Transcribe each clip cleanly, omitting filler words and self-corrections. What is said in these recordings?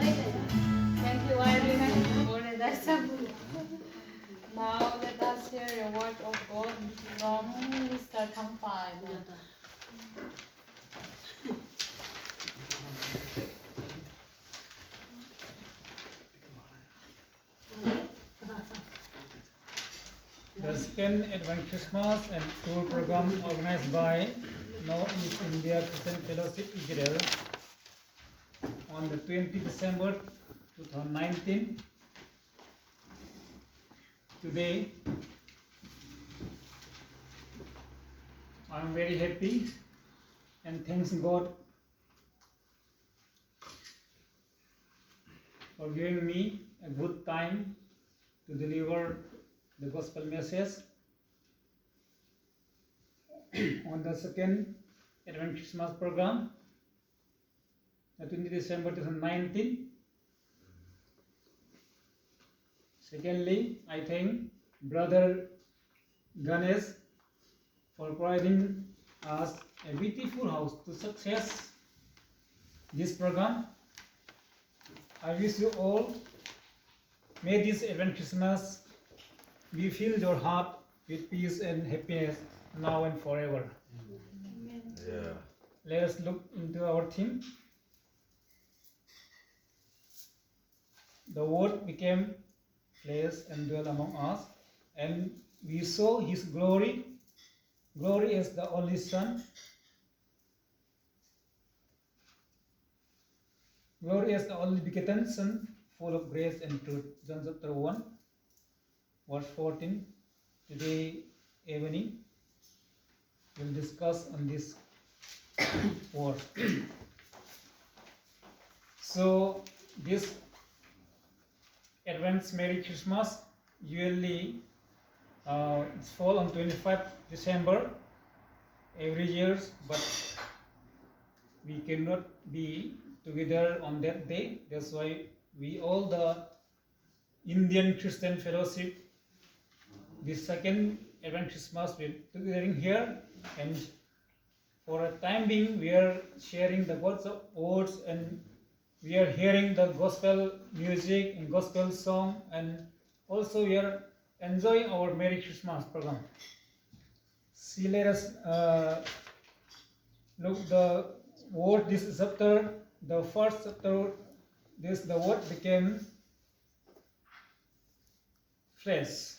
Thank you, Irene. Now let us hear a word of God from Mr. Thang Pai. The second Advent Christmas and tour program organized by North East India Christian Fellowship Israel on the 20 December 2019. Today, I am very happy and thanks God for giving me a good time to deliver the gospel message on the second Advent Christmas program, the 20 December 2019. Secondly, I thank Brother Ganesh for providing us a beautiful house to success this program. I wish you all, may this Advent Christmas be filled your heart with peace and happiness now and forever. Amen. Yeah. Let us look into our theme. The Word became flesh and dwelt among us, and we saw His glory. Glory as the only Son. Glory as the only begotten Son, full of grace and truth. John chapter 1, verse 14. Today evening, we'll discuss on this word. So, this Advance Merry Christmas usually it's fall on 25th December every year, but we cannot be together on that day. That's why we all the Indian Christian Fellowship, this second Advent Christmas, we're together here, and for a time being we are sharing the God's words, and we are hearing the gospel music and gospel song, and also we are enjoying our Merry Christmas program. See, let us look the word. This is chapter, the first chapter. This the word became flesh.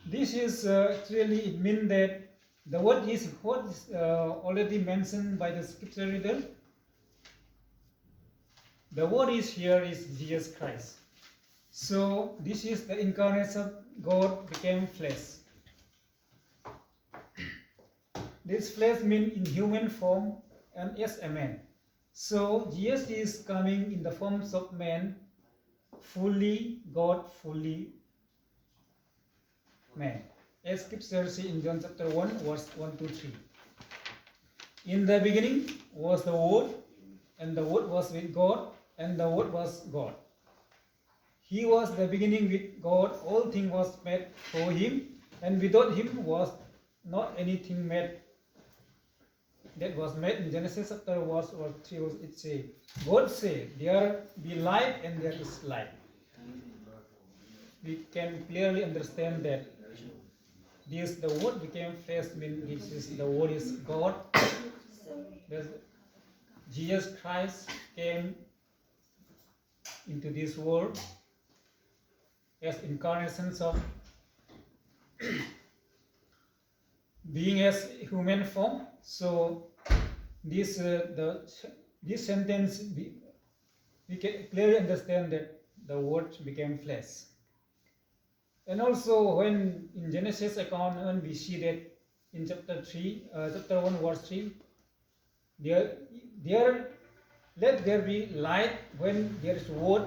This is actually it means that the word is what is already mentioned by the scripture reader. The word is here is Jesus Christ. So this is the incarnation. God became flesh. This flesh means in human form and as a man. So Jesus is coming in the forms of man, fully God, fully man. As scripture says in John chapter 1, verse 1 to 3. In the beginning was the Word, and the Word was with God, and the Word was God. He was the beginning with God. All things was made for Him, and without Him was not anything made that was made. In Genesis chapter 1 verse 3, it says, God said, there be light, and there is light. We can clearly understand that this the word became flesh means this is the word is God. Jesus Christ came into this world as incarnations of being as human form. So this this sentence we can clearly understand that the word became flesh. And also when in Genesis account, when we see that in chapter 1 verse 3, there let there be light. When there is word,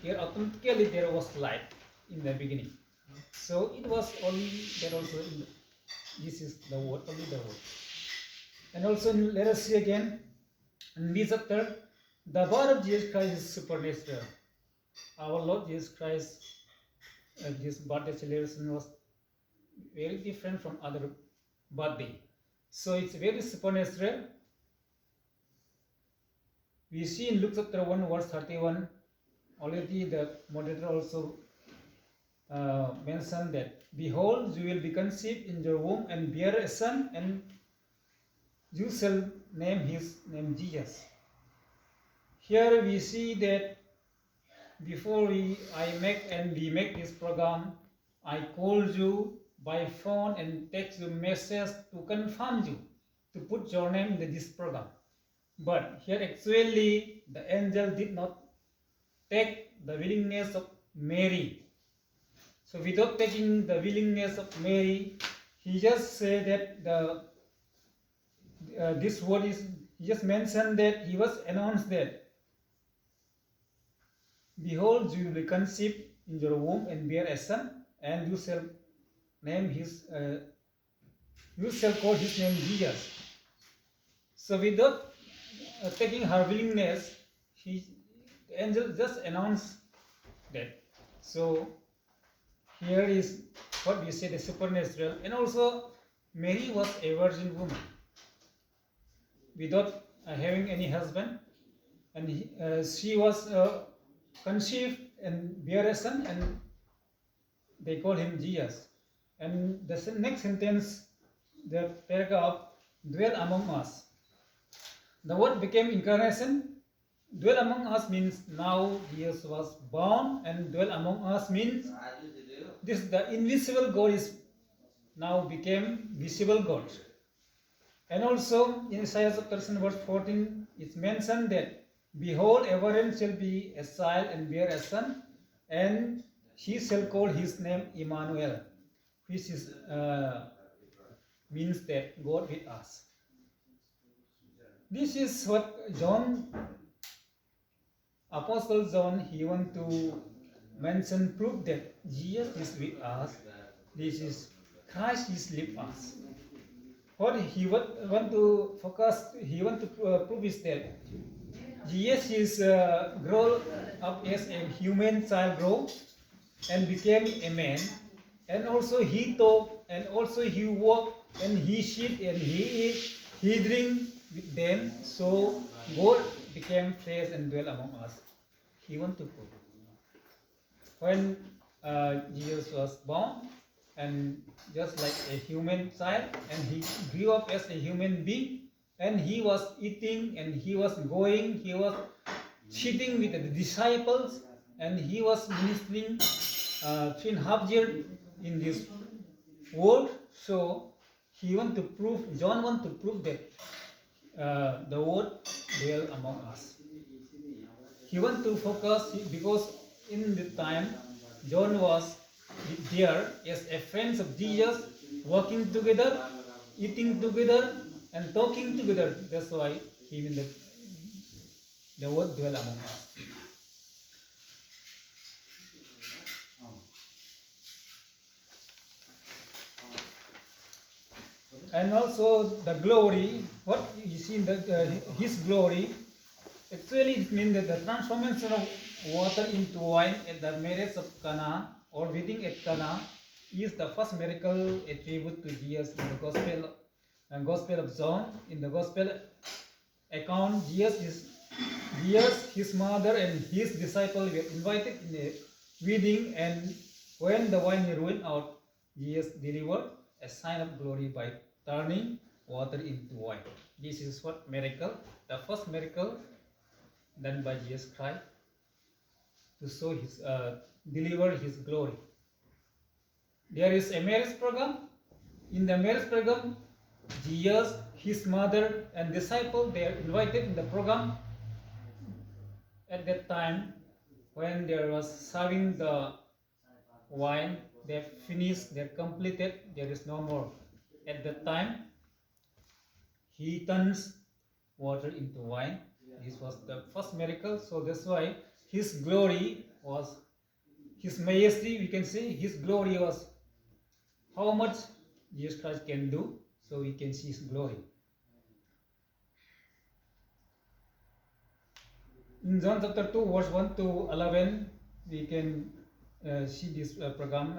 there automatically there was light in the beginning. So it was only there also in this is the word, only the word. And also let us see again in this chapter, the birth of Jesus Christ is supernatural. Our Lord Jesus Christ, this birthday celebration was very different from other birthday. So it's very supernatural. we see in Luke chapter 1 verse 31, already the moderator also mentioned that, behold, you will be conceived in your womb and bear a son, and you shall name his name Jesus. Here we see that before we make this program, I called you by phone and text you message to confirm you to put your name in this program. But here actually the angel did not take the willingness of Mary. So without taking the willingness of Mary, he just said that this word is, he just mentioned that he was announced that, behold, you will be conceived in your womb and bear a son, and you shall call his name Jesus. So without taking her willingness, the angel just announced that. So here is what we say, the supernatural. And also Mary was a virgin woman without having any husband, and she was conceived and bear a son, and they call him Jesus. And the next sentence, the paragraph, dwell among us. The word became incarnation. Dwell among us means now Jesus was born, and dwell among us means the invisible God is now became visible God. And also in Isaiah chapter 7 verse 14, it's mentioned that, behold, a virgin shall be a child and bear a son, and he shall call his name Emmanuel, which is means that God with us. This is what John, Apostle John, he want to mention, proof that Jesus is with us. This is Christ is with us. What he want to focus, he want to prove is that Jesus is grow up as a human child, grow and became a man, and also he talk, and also he walk, and he sit, and he eat, he drink with them. So God became flesh and dwell among us. He want to prove. When Jesus was born, and just like a human child, and he grew up as a human being, and he was eating, and he was going, he was sitting with the disciples, and he was ministering 3.5 years in this world. So he want to prove, John want to prove that the word dwell among us. He want to focus, because in the time John was there as a friend of Jesus, working together, eating together, and talking together. That's why he mean the word dwell among us. And also the glory, what you see in his glory, actually it means that the transformation of water into wine at the marriage of Cana, or wedding at Cana, is the first miracle attributed to Jesus in the Gospel of John. In the Gospel account, Jesus, his mother, and his disciples were invited in a wedding, and when the wine ran out, Jesus delivered a sign of glory by turning water into wine. This is what miracle, the first miracle done by Jesus Christ to show his, deliver his glory. There is a marriage program. In the marriage program, Jesus, his mother, and disciple, they are invited in the program. At that time, when there was serving the wine, they finished, they completed, there is no more. At that time, he turns water into wine. This was the first miracle. So that's why his glory was, his majesty, we can say, his glory was how much Jesus Christ can do. So we can see his glory. In John chapter 2, verse 1 to 11, we can see this program.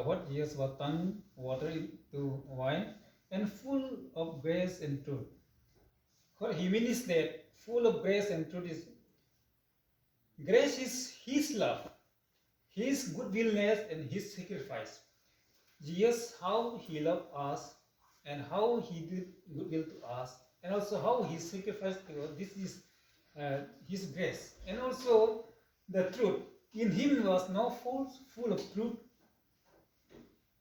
What Jesus was turned water into wine, and full of grace and truth. What he means that full of grace and truth. Grace is His love, His goodwillness, and His sacrifice. Jesus, how He loved us, and how He did goodwill to us, and also how He sacrificed to us. This is His grace. And also the truth. In Him was no fault, full of truth.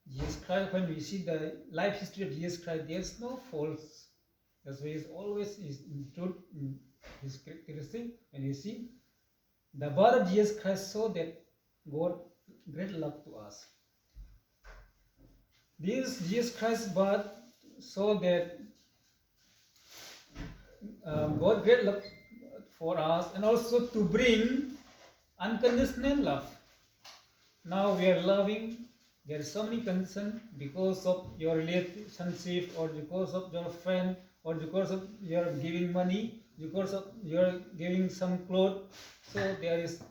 Jesus Christ, when we see the life history of Jesus Christ, there's no faults. That's why He always is in truth, in His characteristic. And you see, the blood of Jesus Christ showed that God great love to us. This Jesus Christ's blood showed that God great love for us, and also to bring unconditional love. Now we are loving. There is so many conditions because of your relationship, or because of your friend, or because of your giving money, because of your giving some clothes. So there is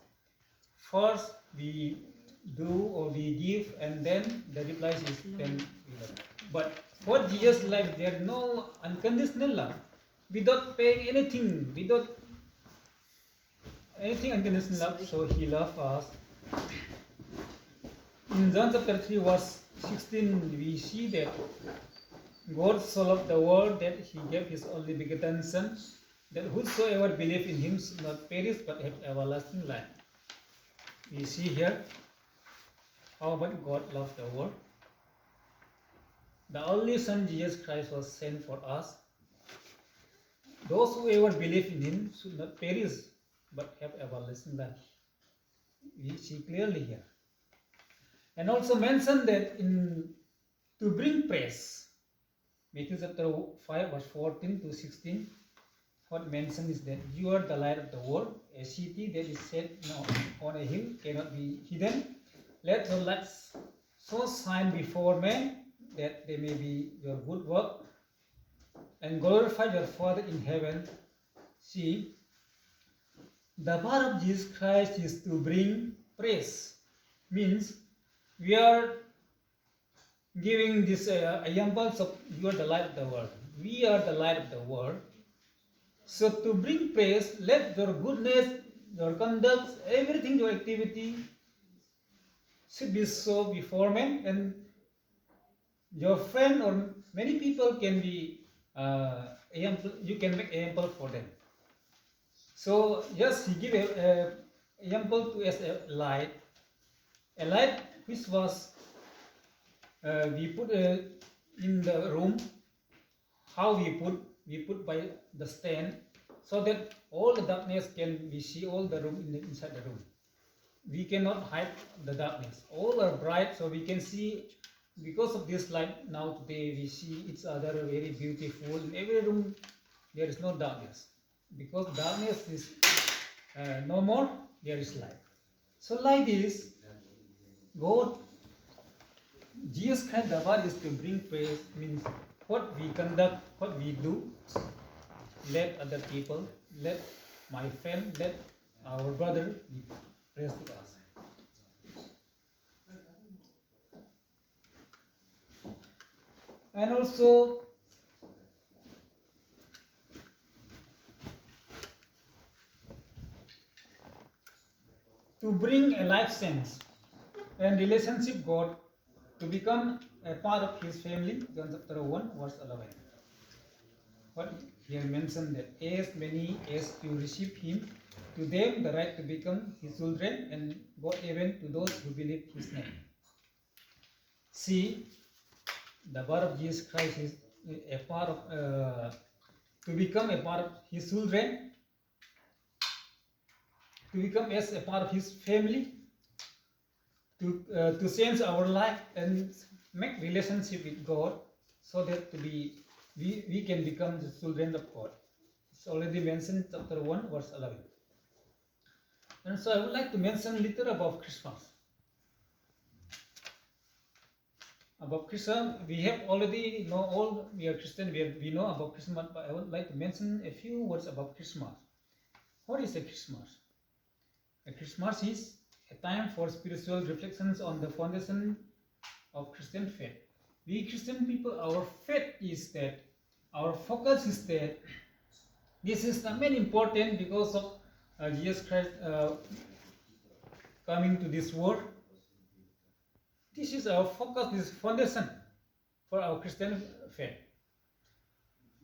first we do or we give, and then the reply is then we love. But for Jesus' life, there is no unconditional love. Without paying anything, without anything unconditional love, so He loved us. In John chapter 3 verse 16, we see that God so loved the world that He gave His only begotten Son, that whosoever believe in Him should not perish but have everlasting life. We see here how much God loved the world. The only Son Jesus Christ was sent for us. Those who ever believe in Him should not perish but have everlasting life. We see clearly here. And also mentioned that to bring praise, Matthew chapter 5 verse 14 to 16, what mentioned is that you are the light of the world. A city that is set on a hill cannot be hidden. Let your lights so shine before men that they may be your good work and glorify your Father in heaven. See, the blood of Jesus Christ is to bring praise. Means we are giving this examples of you are the light of the world. We are the light of the world. So to bring praise, let your goodness, your conduct, everything, your activity should be so before men, and your friend or many people can be example. You can make example for them. So yes, He give a example to us a light which was we put in the room. How we put by the stand, so that all the darkness can we see all the room inside the room. We cannot hide the darkness. All are bright, so we can see. Because of this light, now today we see each other very beautiful. In every room there is no darkness. Because darkness is no more, there is light. So like this, God, Jesus Christ, the word is to bring praise, means what we conduct, what we do, let other people, let my friend, let our brother be praised to us. And also to bring a life sense and relationship God, to become a part of His family. John chapter 1 verse 11. What here mentioned that as many as to receive Him, to them the right to become His children, and God even to those who believe His name. See, the blood of Jesus Christ is a part of to become a part of His children, to become as a part of His family, to change our life and make relationship with God, so that we can become the children of God. It's already mentioned in chapter 1 verse 11. And so I would like to mention a little about Christmas. About Christmas, we have already know all we are Christian, we know about Christmas, but I would like to mention a few words about Christmas. What is a Christmas? A Christmas is a time for spiritual reflections on the foundation of Christian faith. We Christian people, our faith is that, our focus is that This is the main important because of Jesus Christ coming to this world. This is our focus, this foundation for our Christian faith.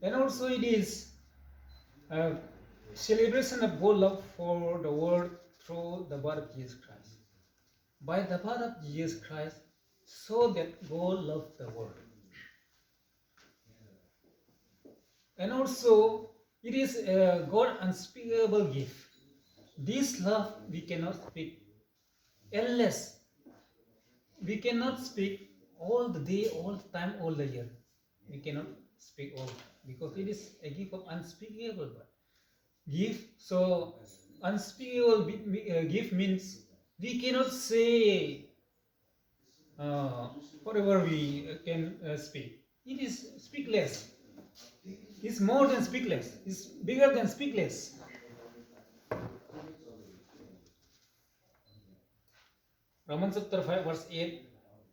And also it is a celebration of God love for the world through the birth of Jesus Christ. By the birth of Jesus Christ, so that God loved the world. And also, it is a God unspeakable gift. This love we cannot speak unless we cannot speak all the day, all the time, all the year. We cannot speak all because it is a gift of unspeakable gift. So unspeakable gift means we cannot say whatever we can speak. It is speakless. It's more than speakless. It's bigger than speakless. Romans chapter 5 verse 8,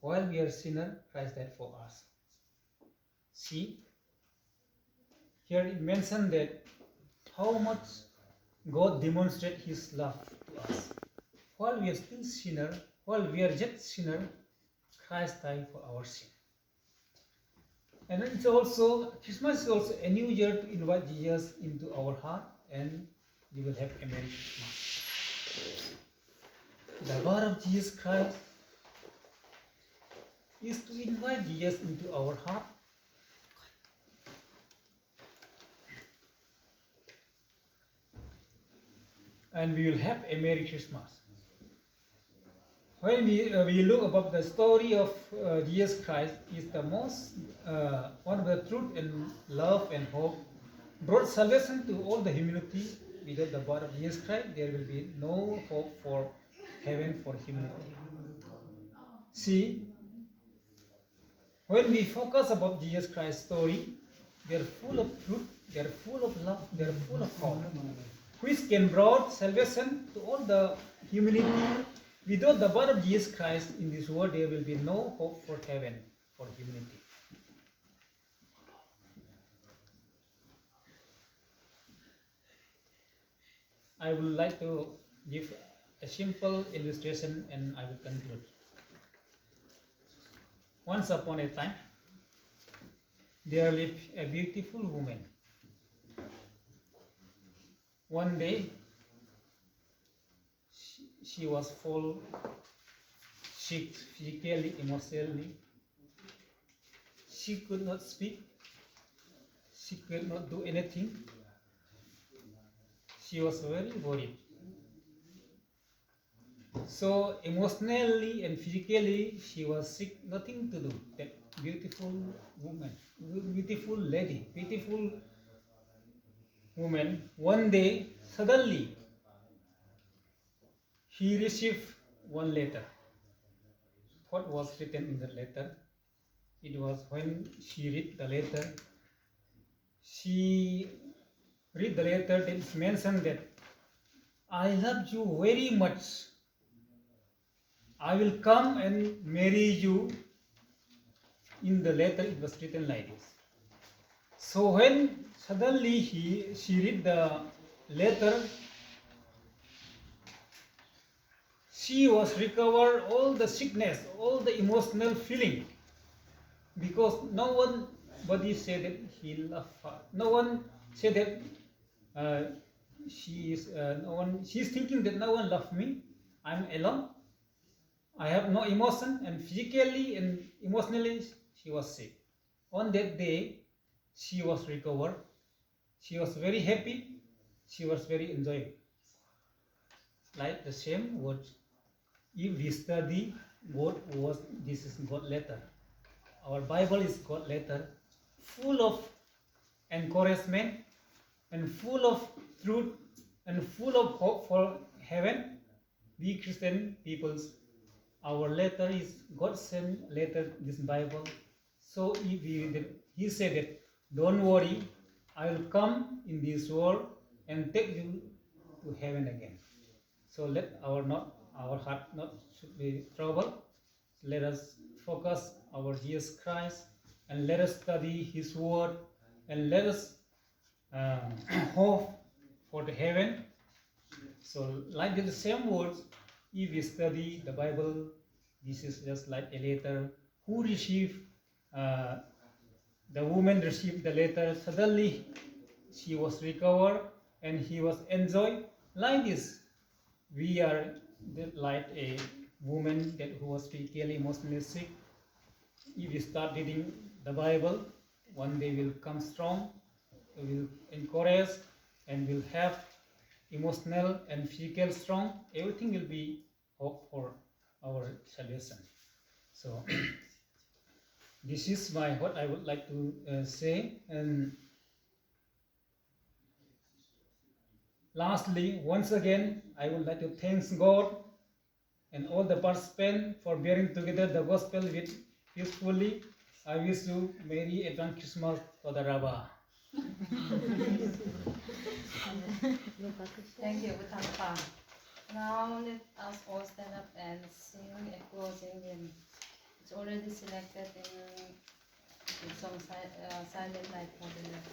while we are sinners, Christ died for us. See, here it mentioned that how much God demonstrates His love to us. While we are still sinners, while we are yet sinners, Christ died for our sin. And it's also, Christmas is also a new year to invite Jesus into our heart, and we will have a Merry Christmas. The birth of Jesus Christ is to invite Jesus into our heart. And we will have a Merry Christmas. When we look about the story of Jesus Christ, is the most one of the truth and love and hope brought salvation to all the humanity. Without the birth of Jesus Christ, there will be no hope for heaven for humanity. See, when we focus about Jesus Christ's story, they are full of truth, they are full of love, they are full of hope, which can bring salvation to all the humanity. Without the birth of Jesus Christ in this world, there will be no hope for heaven for humanity. I would like to give a simple illustration and I will conclude. Once upon a time, there lived a beautiful woman. One day, she was full sick physically, emotionally. She could not speak. She could not do anything. She was very worried. So emotionally and physically, she was sick, nothing to do. That beautiful woman, beautiful lady, beautiful woman, one day, suddenly, she received one letter. What was written in the letter? It was when she read the letter, she read the letter, it mentioned that I love you very much. I will come and marry you. In the letter it was written like this. So when suddenly she read the letter, she was recovered all the sickness, all the emotional feeling, because nobody said that he loved her. No one said that she's thinking that no one loved me. I'm alone. I have no emotion, and physically and emotionally she was sick. On that day, she was recovered. She was very happy. She was very enjoying. Like the same words. If we study this is God letter. Our Bible is God letter, full of encouragement and full of truth and full of hope for heaven. We Christian peoples, our letter is God sent letter, this Bible. So he said that, don't worry, I will come in this world and take you to heaven again. So let our heart not should be troubled. Let us focus our Jesus Christ and let us study His word and let us hope for the heaven. So, like the same words, if we study the Bible, this is just like a letter. Who received, the woman received the letter, suddenly she was recovered and he was enjoyed. Like this, we are like a woman who was physically, emotionally sick. If you start reading the Bible, one day will come strong, will encourage, and will have emotional and physical strong. Everything will be hope for our salvation. So this is what I would like to say. And lastly, once again, I would like to thank God and all the participants for bearing together the gospel with peacefully. I wish you Merry Advance Christmas to the Rabba. Thank you, Butampa. Now let us all stand up and sing a closing hymn. It's already selected in song Silent Night for the Lord.